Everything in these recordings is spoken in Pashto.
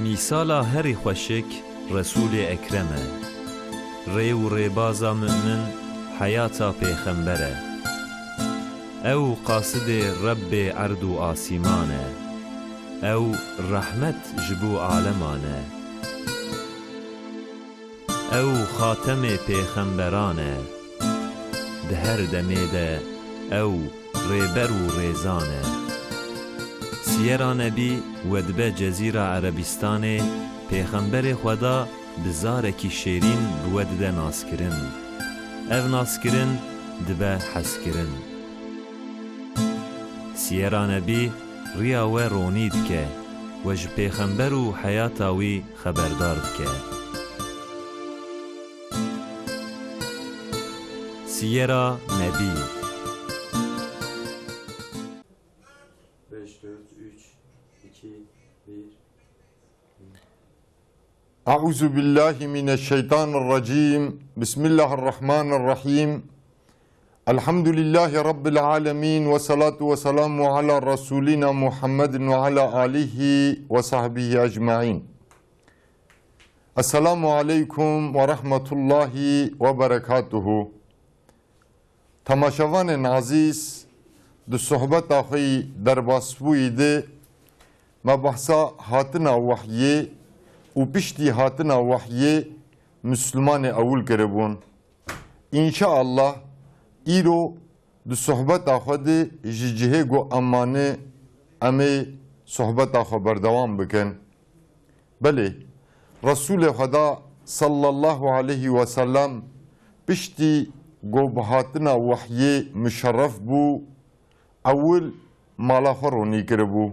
میسالا هری خوشک رسول اکرمه ری و ریبازا مؤمن حیاتا پیغمبره او قاصد رب عرض و آسیمانه او رحمت جبو عالمانه او خاتم پیغمبرانه ده هر دمیده او ریبر و ریزانه سیرا نبی ودبه جزیره عربستان پیغمبر خدا بزارکی شیرین بودده ناسکرین او ناسکرین دبه حسکرین سیرا نبی ریا و رونید که وج پیغمبر و حیاتاوی خبردار که سیرا نبی أعوذ بالله من الشيطان الرجيم بسم الله الرحمن الرحيم الحمد لله رب العالمين والصلاة والسلام على رسولنا محمد وعلى آله وصحبه أجمعين السلام عليكم ورحمة الله وبركاته تماشاوان عزیز دو صحبت آخی در باسبوی ده مبحثا هاتنا وحیه و پشتی هاتنا وحیه مسلمان اول کربون انشاءالله ایرو دو صحبت آخد ججهه گو امانه امی صحبت آخو بردوام بکن بله رسول خدا صلی الله علیه و سلم پشتی گو بهاتنا وحیه مشرف بو اول مالا خورونی کربو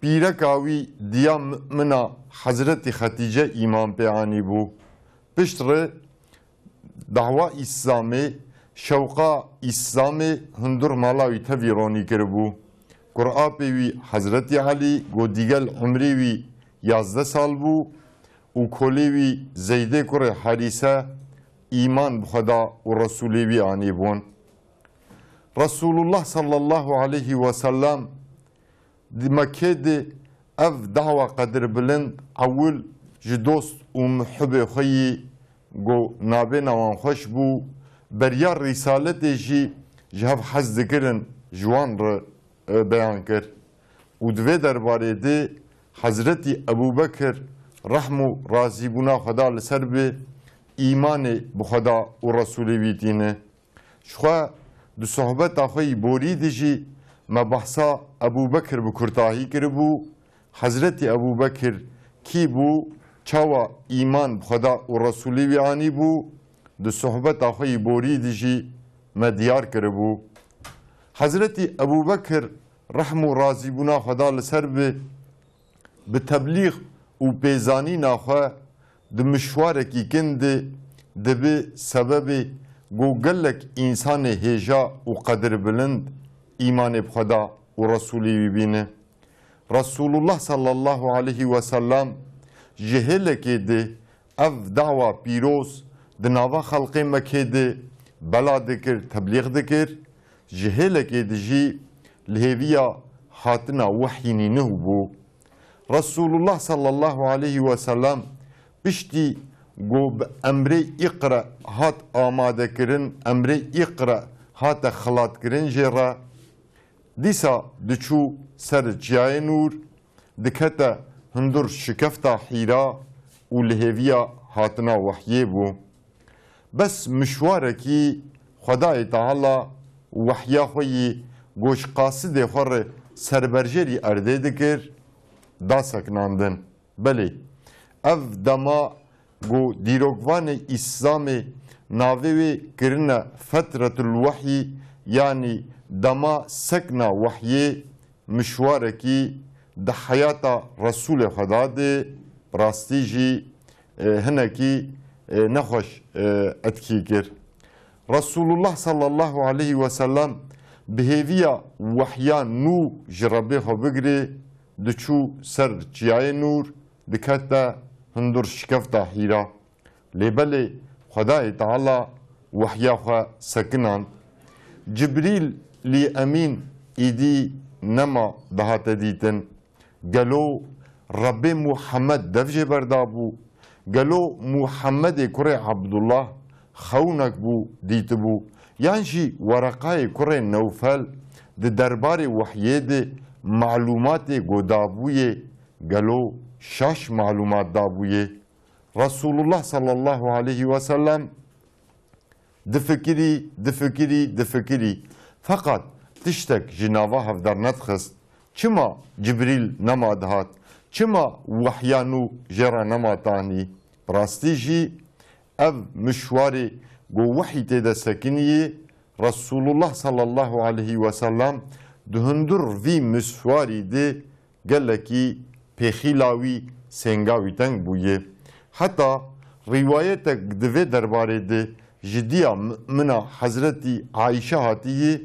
پیرکاوی دیا منا حضرت خدیجه ایمان پیانی بو پشتر دعوه اسلامی شوقا اسلامی هندور مالاوی تاویرونی کربو قرآن پیوی حضرت علی گو دیگل عمری وی 11 سال بو و کلیوی زیده کره حریسه ایمان بخدا و رسولی وی آنی بون رسول الله صلی الله علیه و سلم دی مکه دی اف دعوه قدر بلند اول جدوست و محب خویی گو نابه نوان خوش بو بریار رسالت جی جهب حز دکرن جوان را بیان کر و دوی درباره دی حضرت ابو بکر رحم و رازی بونا خدا لسر به ایمان بخدا و رسولی بیتینه شخوا دو صحبت آخوی بوری دی جی مبحثا ابو بکر بکرتاهی کربو حضرت ابو بکر کی بو چاوا ایمان بخدا و رسولی ویانی بو دو صحبت آخوی بوری دیجی مدیار کربو حضرت ابو بکر رحم و رازی بونا خدا لسر به تبلیغ و پیزانی ناخوا دو مشوارکی کند دبی سبب گوگلک انسان هیجا و قدر بلند ایمان بخدا و رسولی ببینه رسول الله صلی الله علیه و سلم جهل که ده اف دعوه پیروز دناوا خلق مکه ده بلا دکر تبلیغ دکر جهل که ده جی لهویا حاتنا وحینی نه بو رسول الله صلی الله علیه و سلم پشتی گو امر اقرا هات آماده کرن امر اقرا هات خلات کرن جرا دیسا دچو سر جای نور دکتا هندور شکفتا حیرا و لهویا هاتنا وحیه بو بس مشوارکی خدای تعالی وحیا خوی گوش قاصد خور سربرجری ارده دکر دا سکناندن بله اف دما گو دیروگوان اسلام ناوی کرنا فترة الوحی یعنی دما سکنا وحی مشوارکی ده حیات رسول خدا ده راستی جی هنکی نخوش اتکی کر رسول الله صلی الله علیه و سلم بهویا وحیان نو جربه خو بگره دچو سر جیای نور دکتا هندور شکفتا حیرا لیبله خدای تعالی وحیا خو سکنان جبریل لی امین ایدی نما دهات دیتن گلو رب محمد دفجه بردابو گلو محمد کره عبدالله خونک بو دیت بو یعنی ورقای کره نوفل ده دربار وحیه ده معلومات گودابوی گلو شش معلومات دابوی رسول الله صلی الله علیه و سلم دفکری فقط تشتك جناوا هفدار ندخست چما جبريل نما دهات چما وحيانو جرا نما تاني براستي جي اف مشواري گو وحي تيدا سكنية رسول الله صلى الله عليه وسلم دهندر في مشواري دي قالكي بخلاوي سنگاوي تنگ بويه حتى روايتك دوه درباره دي جديا منا حضرتي عائشة هاتيه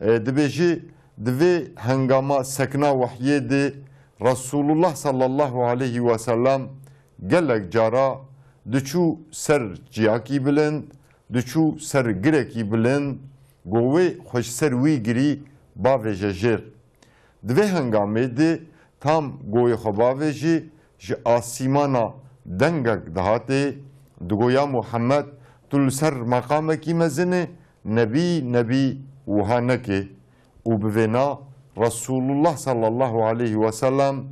دبیجی دوی هنگاما سکنا وحیه ده رسول الله صلی الله علیه و سلم گلک جارا دچو سر جیاکی بلند دچو سر گرکی بلند گوه خوش سر وی گری باوی ججر دوی هنگامه ده tam goy xabave jî ji asîmana dengek dihate digoya Muhammed tu li ser maqamekî mezin e nebî wiha neke û bi vê na Resulullah sallallahu aleyhi ve sellem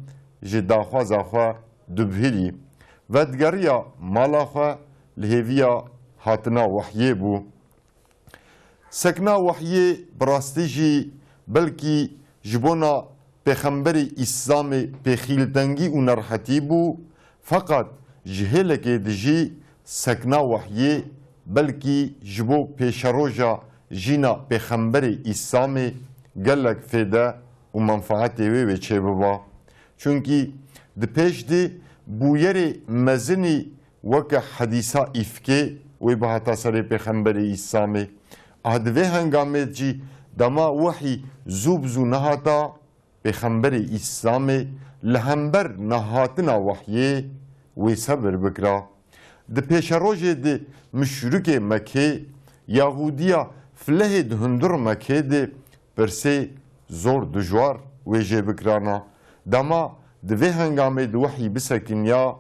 ji daxwaza xwe dibihîrî ve digeriya mala xwe li hêviya hatina wehyê bû. Sekna wehyê bi rastî jî belkî ji bona Pêxemberê İslamê pêxîltengî û nerhetî bû, fakat ji hêlekê de jî sekna wehyê belkî ji bo pêşeroja jîna Pêxemberê İslamê gelek fêde û menfaetê wê wê çêbiba. Çunkî di pêş de bûyerê mezinî weke hedîsa îfkê wê bihata serê Pêxemberê İslamê. Di vê hengamê cî dema wehî zû bi zû nehata Pêxemberê İslamê li hember nehatina wehyê wê sebir bikira. Di pêşerojê de müşrikê Mekkê Yahudiya filehê di hundir Mekkê de pirsê zor dijwar wê jê bikirana. Dema di vê hengamê di wehyî bisekiniya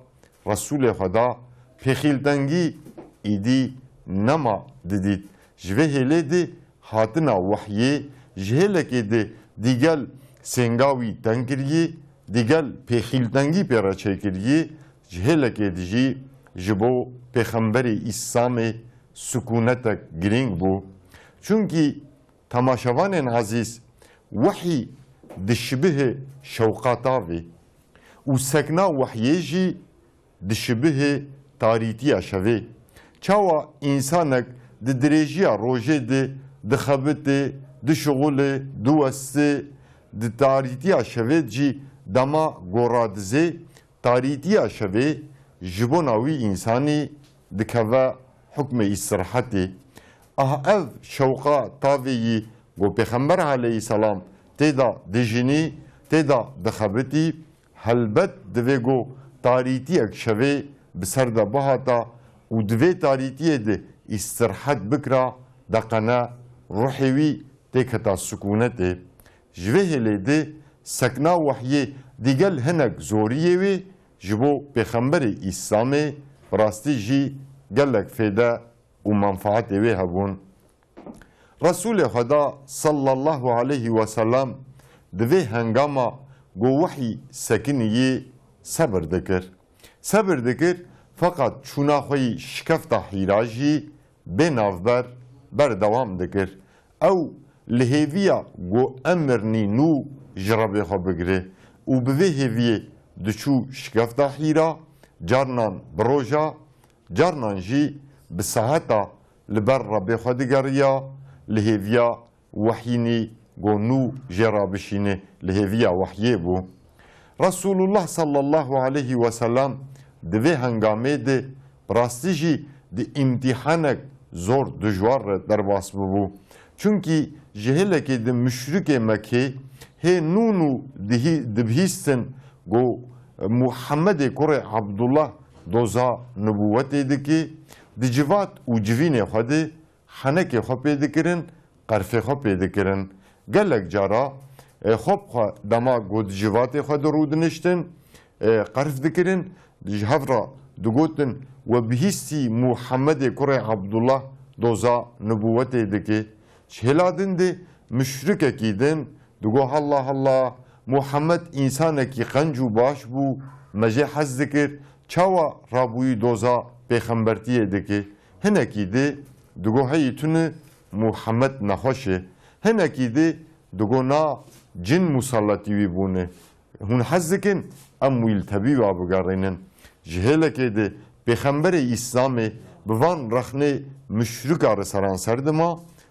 Resulê Xweda pêxîltengî îdî nema didît. Ji vê hêlê de hatina wehyê ji hêlekê de dîgel sêngawî teng kiriye, dîgel pêxîltengî pêra çêkiriye, ji hêlekê de jî ji bo Pêxemberê İslamê sikûnetek girîng bû. Çunkî temaşevanên ezîz wehyî di şibihê şewqata vê û sekna wehyê jî di şibihê tarîtiya şevê. Çawa însanek di dirêjiya rojê de dixebite, di şiغulê, di westê, di tarîtiya şevê cî dema goradizê tarîtiya şevê ji bona wî însanî dikeve hukmê îstirahetê. Ev şewqa tavê yî got Pêxember aleyhisselam têda dijînî, têda dixebitî, helbet divê got tarîtiyek şevê bi ser de bihata û di vê tarîtiyê de îstirahet bikira deqene ruhê wî têketa sikûnetê. Ji vê hêlê de sekna wehyê dîgel hinek zoriyê wê ji bo Pêxemberê İslamê bi rastî jî gelek fêde û menfaetê wê hebûn. Resulê Xweda sallallahu aleyhi ve sellem di vê hengama got wehyî sekiniyê sebir dikir. Sebir dikir fakat çûna xwe yî şikefta hîra jî bê navber berdewam dikir. Ew li hêviya got emirnî nû ji rebê xwe bigire û bi vê hêviyê diçû şikefta hîra, carnan bi roja, carnan jî bi seheta li ber rebê xwe digeriya, li hêviya wehyînî got nû jê rabişîne li hêviya wehyê bû. Resulullah sallallahu aleyhi ve sellem di vê hengamê de bi rastî jî di îmtîhanek zor dijwar re derbas bibû. Çunkî ji hêlekê di müşrikê Mekkê hê nûn û dibihîstin got Muhammedê kurê Abdullah doza nubûwetê dike, di civat û civînê xwe de henekê xwe pê dikirin, qerfê xwe pê dikirin. Gelek cara xwe dema got civatê xwe de rû diniştin, قرف دکرن جهفرا دگوتن و بهیستی محمد کوڕی عبدالله دوزا نبوت دکه چهلادن ده مشرک کیدن دگو الله الله محمد انسان کی قنج و باش بو مجه حز دکر چاوا رابوی دوزا پیغمبرتی دکه هنکی ده دگو هیتون محمد نخوشه هنکی ده دگو نا جن مسلطی وی بونه هون حز دکن ام ویل تبی و بگرینن جهله که ده پیغمبر اسلام بوان رخنه مشرک سران سردما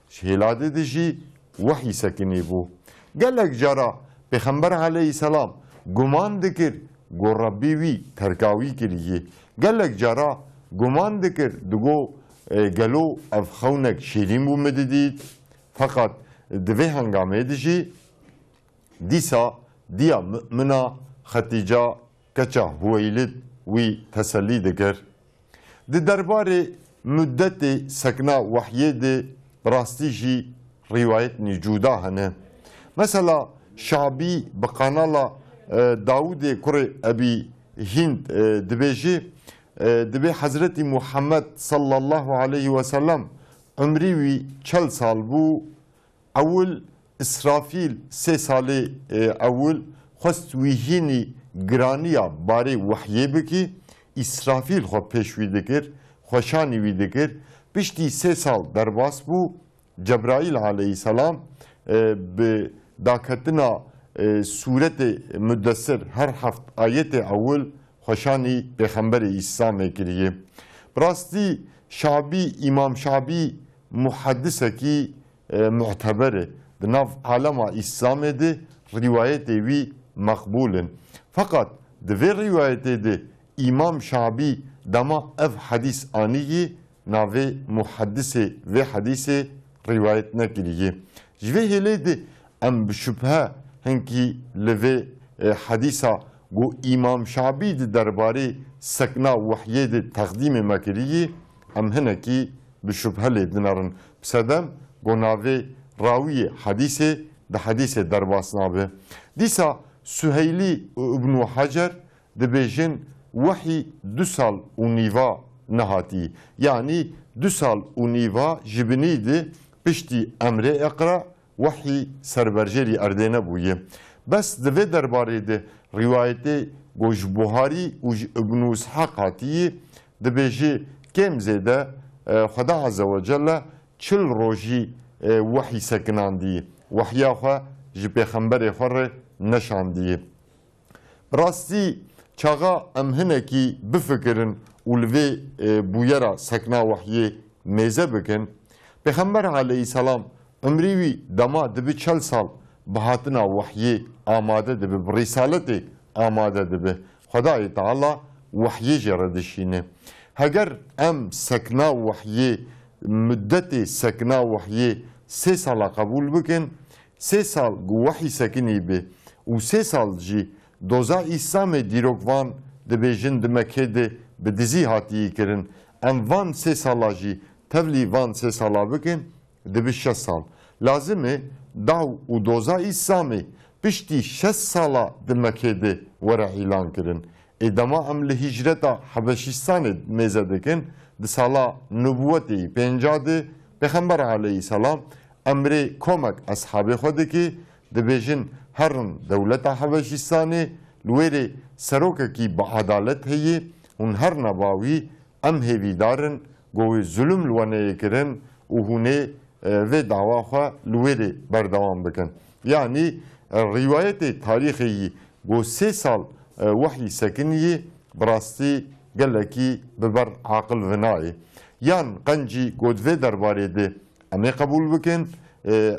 شهلاده دجی وحی سکنی بو گلک جارا پیغمبر علیه السلام گمان دکر گو ربی وی ترکاوی کریه گلک جارا گمان دکر دگو گلو اف خونک شیرین بو مددید فقط دوی هنگامه دجی دیسا دیا مؤمنا ختیجا کچا هویلد وی تسلی دکر ده دربار مدت سکنا وحیه ده براستی جی روایت نجودا هنه مثلا شعبی بقانالا داود کره ابی هند دبیجی دبی حضرت محمد صلی الله علیه و سلم عمری وی 40 سال بو اول اسرافیل 3 سال اول خست ویهینی گرانیا باره وحیه بکی اسرافیل خو پیشوی دکر خوشانی وی دکر پشتی 3 سال درباس بو جبرائیل علیه السلام به داکتنا صورت مدثر هر هفت آیت اول خوشانی پیغمبر اسلام کریه براستی شعبی امام شعبی محدثه کی معتبره دناف عالم اسلام ده روایت وی مقبولن فقط دوی روایت ده امام شعبی دما اف حدیث آنیه ناوی محدثه و حدیث روایت نکریه جوه هلی ده ام بشبه هنکی لوی حدیثا گو امام شعبی ده درباره سکنا وحیه ده تقدیم مکریه ام هنکی بشبه لیدنارن بسدم گو ناوی راوی حدیثه ده حدیث درباس نابه دیسا سهیلی ابن حجر ده بیجن وحی 2 سال و نیوا نهاتی یعنی 2 سال و نیوا جبنی ده پشتی امر اقرا وحی سربرجری اردینه بویه بس دوی درباره ده روایت گوش بوهاری و ابن اسحاق هاتیه ده بیجه کم زیده خدا عز و جل 40 روژی وحی سکنان دیه وحیا خواه جی پیغمبر خور نشان دیه راستی چاقا امهنه کی بفکرن اولوی بویرا سکنا وحیه میزه بکن پیغمبر علیه السلام عمریوی دما دبی 40 سال بهاتنا وحیه آماده دبی برسالت آماده دبی خدای تعالی وحیه جردشینه اگر ام سکنا وحیه مدت سکنا وحیه 3 سال قبول بکن 3 سال وحی سکنی به و 3 سال جی دوزا اسلام دیروگوان دبیجن دمکه ده به دیزی هاتی کرن ام وان 3 سالا جی تبلی وان 3 سالا بکن دبی 6 سال لازمه داو و دوزا اسلامی پشتی 6 سالا دمکه ده ورا اعلان کرن ادما ام لهجرتا حبشستان میزه دکن ده سالا نبوتی 50 ده پیغمبر علیه السلام امر کمک اصحاب خود که دبیجن هرن دولت حبشستانی لویره سروکه کی با عدالت هیه اون هر نباوی ام هیوی دارن گوی ظلم لونه کرن و هونه و دعواخوا لویره بردوام بکن یعنی روایت تاریخی گو 3 سال وحی سکنیه براستی گلکی ببر عاقل ونای یان قنجی گودوی درباره ده امی قبول بکن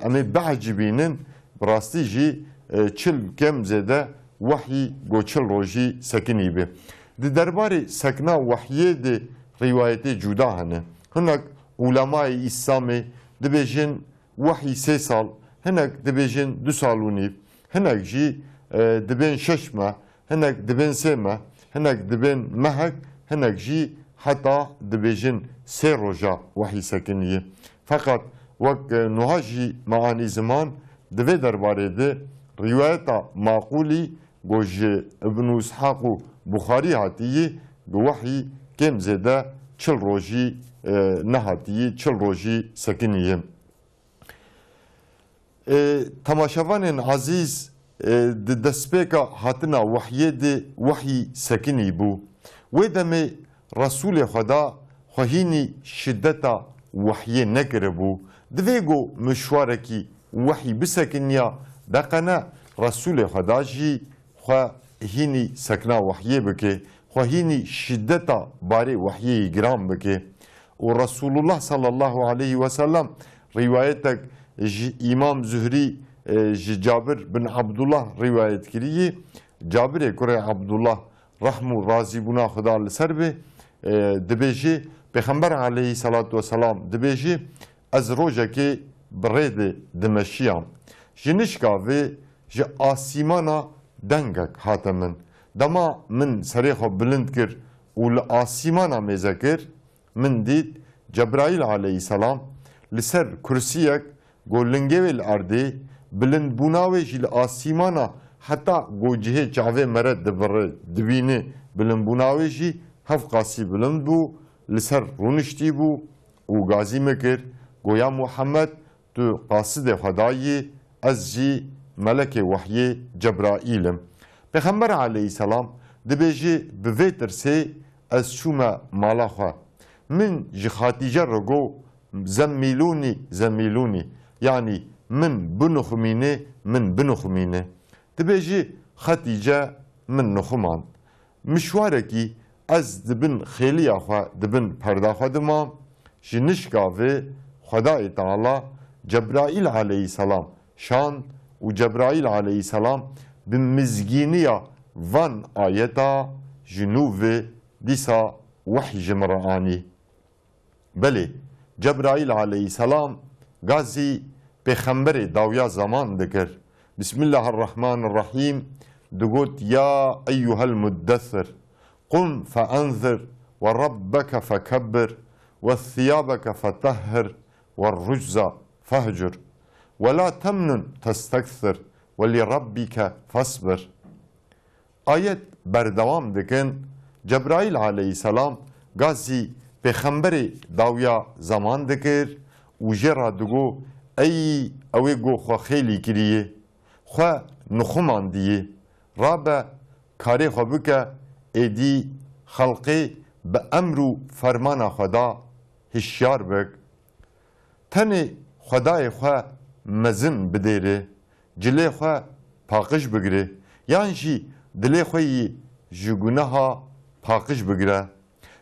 امی بعجبینن براستی جی 40 کم زده وحی گو 40 روژی سکنی به ده درباره سکنا وحیه ده روایت جدا هنه هنک علماء اسلامی دبیجن وحی 3 سال هنک دبیجن 2 سال و نیف هنک جی دبین 6 ماه هنک دبین 3 ماه هنک دبین مهک هنک جی حتی دبیجن 3 روژا وحی سکنیه فقط وقت نهاجی معانی زمان دوی درباره ده روایت معقولی گوج ابن اسحاق و بخاری هاتیه گوحی کم زده چل روژی نهاتیه چل روژی سکنیه. تماشاوان عزیز دستپیکا هاتنا وحیه ده وحی سکنی بو و دمه رسول خدا خواهینی شدتا وحیه نکره بو دویگو مشوارکی وحی بسکنیا دقنا رسول خدا جی خواهینی سکنا وحیه بکه خواهینی شدتا باره وحیه گرام بکه و رسول الله صلی الله علیه و سلم روایتک امام زهری جابر بن عبدالله روایت کریه جابر کره عبدالله رحم و راضی بنا خدا لسر به دبیجه پیغمبر علیه صلات و سلام دبیجه از روژه که برید دمشیام جنشکا و جه آسیمانا دنگک هاتمن دما من سریخو بلند کر و لآسیمانا میزکر من دید جبرائیل علیه السلام لسر کرسیک گولنگوی الارده بلند بوناوی جیل آسیمانا حتی گوجه چاوه مرد دبینه بلند بوناوی جی هف قاسی بلند بو لسر رونشتی بو و گازی مکر گویا محمد تو قاصد خدایی از جی ملک وحی جبرائیلم پیغمبر علیه السلام دبیجی بویتر سی از شوما مالا خواه من جی خاتیجه رگو زمیلونی yani min binuxumîne min binuxumîne dibêjî xetîce min nuxuman mişwarekî ez dibin xêliya xwe dibin perda xwe dimam ji nişka vê Xwedayê Teala Cebraîl aleyhisselam şand û Cebraîl aleyhisselam bi mizgîniya van ayeta ji nû vê dîsa wehy ji min re anî belê Cebraîl aleyhisselam gazî pêxemberê dawiya zaman dikir Bismillahirrahmanirrahim digot ya eyyuhel muddethir qum feenzir ve rabbeke fekebbir ve thiyabeke fetehhir ve rucza fehcur ve la temnun testekthir ve li rabbike fasbir. Ayet berdevam dikin Cebraîl aleyhisselam gazî pêxemberê dawiya zaman dikir û jê ra digo ey ew ê got xwe xêlî kiriye xwe nixuman diye rabe karê xwe bike êdî xelqê bi emr û fermana Xweda hişyar bik tenê Xwedayê xwe mezin bidêre cilê xwe paqij bigire yan jî dilê xwe yî ji guneha paqij bigire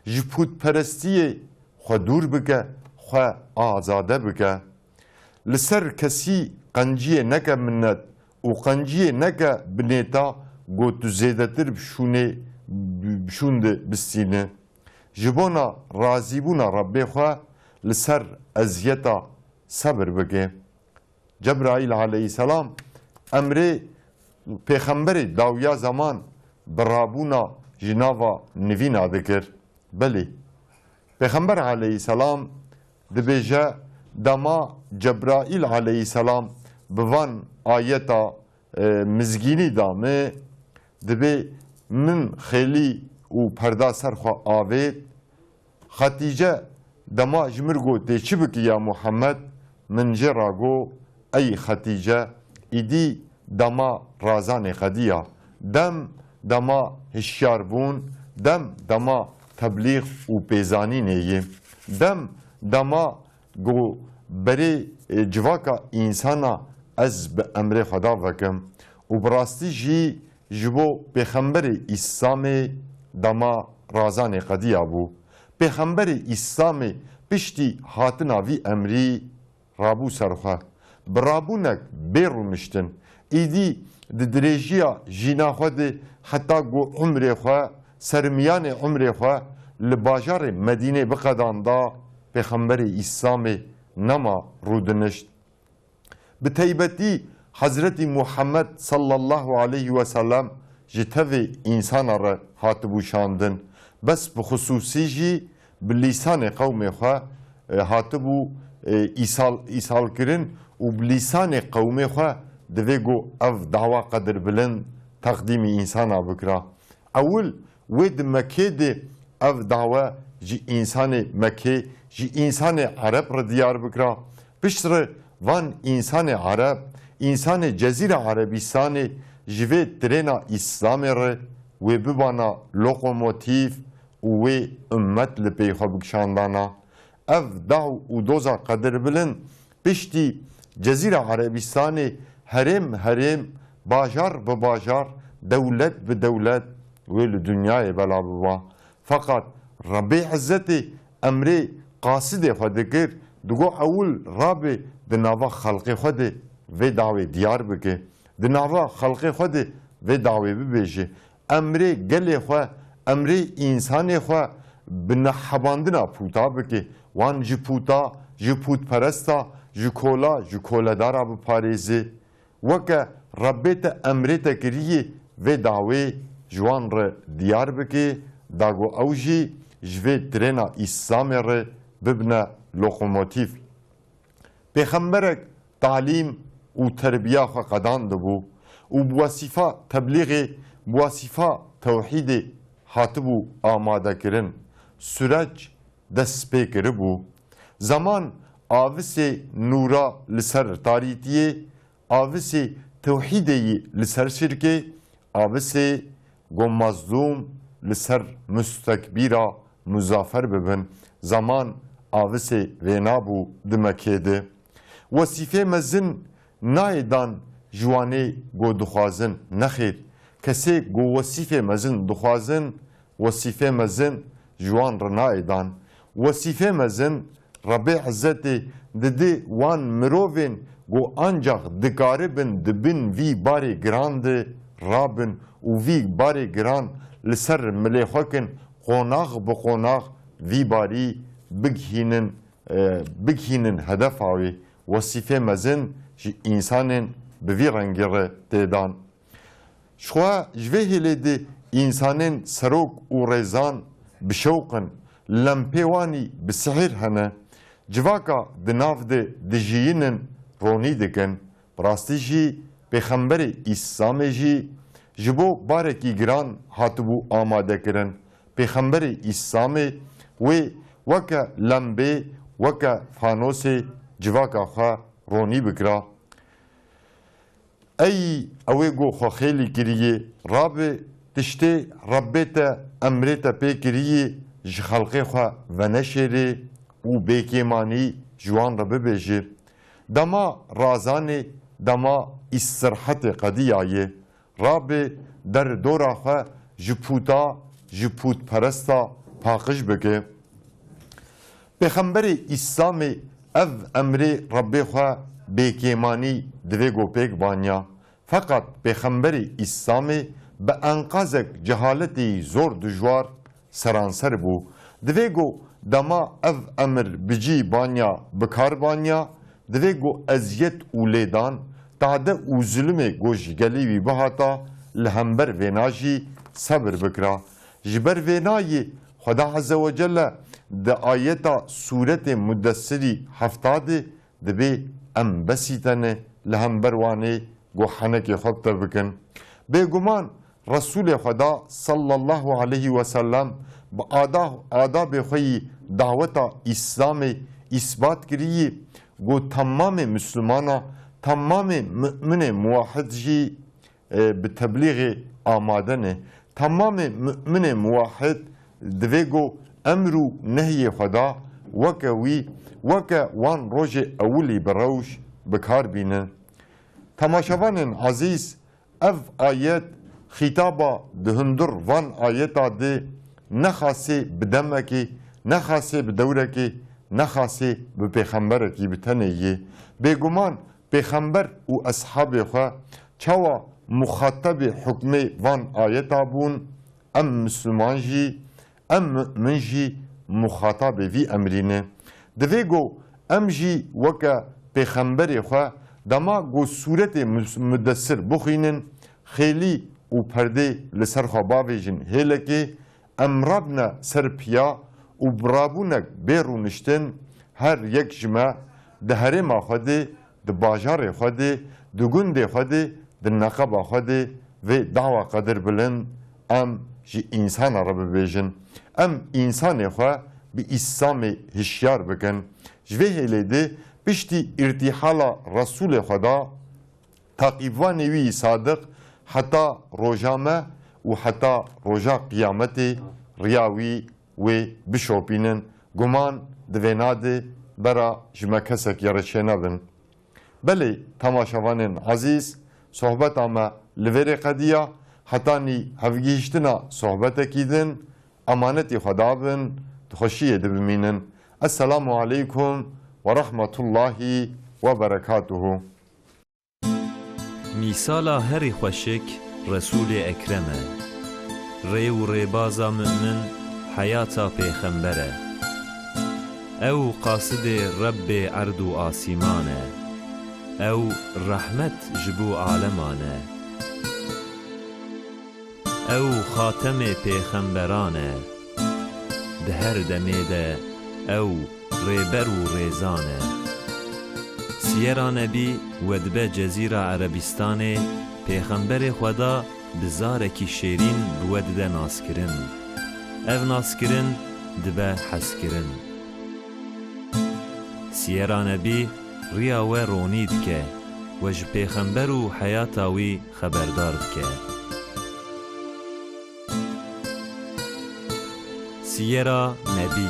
ji pûtperestiyê xwe dûr bike xwe azade bike li ser kesî qenciyê neke minnet û qenciyê neke binêta got tu zêdetir bişûnde bistîne ji bona razîbûna Rabbê xwe li ser eziyeta sebir bike. Cebraîl aleyhisselam emrê pêxemberê dawiya zaman birabûna ji nava nivîna dikir belê pêxember aleyhisselam dibêje dema Cebraîl aleyhisselam bi van ayeta mizgînî damê dibê min xêlî û perda ser xwe avêt Xetîce dema ji mir got tê çi bikî ya Muhammed min jê ra got ey Xetîce îdî dema razanê xediya dem dema hişyar bûn dem dema teblîğ û pêzanînê yê dem dema got berê civaka însana ez bi emrê Xweda vekim û bi rastî jî ji bo pêxemberê İslamê dema razanê xediya bû pêxemberê İslamê piştî hatina vî emrî rabû ser xwe bi rabûnek bê rûniştin îdî di dirêjiya jîna xwe de heta got umrê xwe sermiyanê umrê xwe li bajarê Medînê biqedanda pêxemberê İslamê nema rûdinişt bi taybetî Hazretî Muhammed sallallahu aleyhi ve sellem ji tevê însana re hatibû şandin bes bi xusûsî jî bi lîsanê qewmê xwe hatibû îsalkirin û bi lîsanê qewmê xwe divê got ev dawa qedir bilind تقدیم انسانا بکرا اول ود مکه ده اف دعوه جی انسان مکه جی انسان عرب را دیار بکرا پشتر وان انسان عرب انسان جزیره عربستان جوه ترنا اسلام را و ببانا لوکوموتیف و امت لپیخوا بکشاندانا اف دعو و دوزا قدر بلن پشتی جزیره عربستان هرم باجار به باجار دولت به دولت ویل دنیای بلا بوا فقط ربی عزتی امری قاصد خود کر دگو اول رابی دناوا خلق خود و دعوی دیار بکه دناوا خلق خود و دعوی ببیشه امری گل خود امری انسان خود بنحباندنا پوتا بکه وان جی پوتا جی پوت پرستا جی کولا دارا بپاریزه وکه ربیت امریت کریه و دعوی جوان را دیار بکه داگو اوجی جوه ترنا اسلام را ببنه لوکوموتیف پیغمبرک تعلیم و تربیه خو قدان دبو و بواسیفا تبلیغ بواسیفا توحید هاتبو آماده کرن سرج دست پیکر بو زمان آوسی نورا لسر تاریتیه آوسی توحیدی لسر شرکه آوسی گو مظلوم لسر مستکبیرا مزافر ببن زمان آوسی وینابو دمکیده وصیفه مزن نایدان جوانه گو دخوازن نخیر کسی گو وصیفه مزن دخوازن وصیفه مزن جوان را نایدان وصیفه مزن ربی عزتی دده وان مروین گو انجاق دکاربن دبن وی باری گراند رابن و وی باری گران لسر ملیخوکن قوناغ بقوناغ وی باری بگهینن هدف آوی وصیفه مزن جی انسانن بوی رنگی را دیدان شخوا جوه هلیده انسانن سروک و ریزان بشوقن لمپیوانی بسحر هنه جواکا دناف ده دجیینن رونی دکن براستی جی پیغمبر اسلام جی جبو بارکی گران هاتبو آماده کرن پیغمبر اسلام وکا لمبه وکا فانوس جواکا خواه رونی بکرا ای اوی گو خو خیلی کریه رابه تشته ربیتا امریتا پی کریه جخلقه خواه و نشره و بیکیمانی جوان را ببیجه دما رازانه دما استرحت قدیایه رابه در دورا خواه جپوت پرستا پاقش بکه پیغمبر اسلام اف امری ربی خواه بیکیمانی دوی گو پیک بانیا فقط پیغمبر اسلام به انقاذک جهالتی زور دجوار سرانسر بو دوی گو دما اف امر بجی بانیا بکار بانیا دوی گو ازیت اولیدان تاده او ظلم گوش گلیوی بهاتا لهمبر ویناجی صبر بکرا جبر وینایی خدا عز و جل ده آیتا سورت مدسری هفتاده دبی ام بسیتنه لهمبر وانه گو حنک خود بکن بگمان رسول خدا صلی الله علیه و سلم با آداب خوی دعوتا اسلام اثبات کریه گو تمام مسلمانا تمام مؤمن موحد جی به تبلیغ آمادنه تمام مؤمن موحد دویگو امرو نهی خدا وکا وان روژ اولی بروش بکار بینن تماشاوان عزیز اف آیت خطابا دهندر وان آیتا ده نخاصه بدمکی نخاصه بدورکی نخاصه به پیغمبرکی بتنیه بگمان پیغمبر و اصحاب خواه چوا مخاطب حکم وان آیتا بون ام مسلمان جی ام مؤمن جی مخاطب وی امرینه دویگو ام جی وکا پیغمبر خواه دما گو صورت مدسر بخینن خیلی و پرده لسر خواباویجن هیلکی امرابنا سر پیا و برابونک بیرونشتن هر یک جمع ده هرما خوده ده باجار خوده ده گنده خوده ده نقب خوده ve dava kadir bilin em ji insan ara bibêjin. Em insanê xwe bi İslamê hişyar bikin. Ji vê hêlê de piştî irtîhala Resulê xwe da taqîvanê wî sadik heta roja me û heta roja qîyametê riya wî wê bişopînin. Guman divê nade bera ji me kesek yereçê nebin. Belê temaşevanên ezîz, sohbeta me li vêrê qediya hetanî hevgihîştina sohbetekî din, emanetê xwe dabin, dixweşiyê dibimînin. Esselamu aleykum ve rahmetullahi ve berekatuhu. Mîsala herî xweşik Resûlê Ekrem e. Rê û rêbaza mümin heyata pêxember e. Ew qasidê Rebbê erd û asîman e. Ew rehmet ji bo aleman e. Ew xatemê pêxemberan e. Di her demê de ew rêber û rêzan e. Siyera Nebî wedbe Cezîra Erebistanê pêxemberê xwe da bi zarekî şêrîn bi we dide naskirin. Ev naskirin dibe heskirin. Siyera Nebî riya we ronî dike we ji pêxember û heyata wî xeberdar dike. Siyera Nebî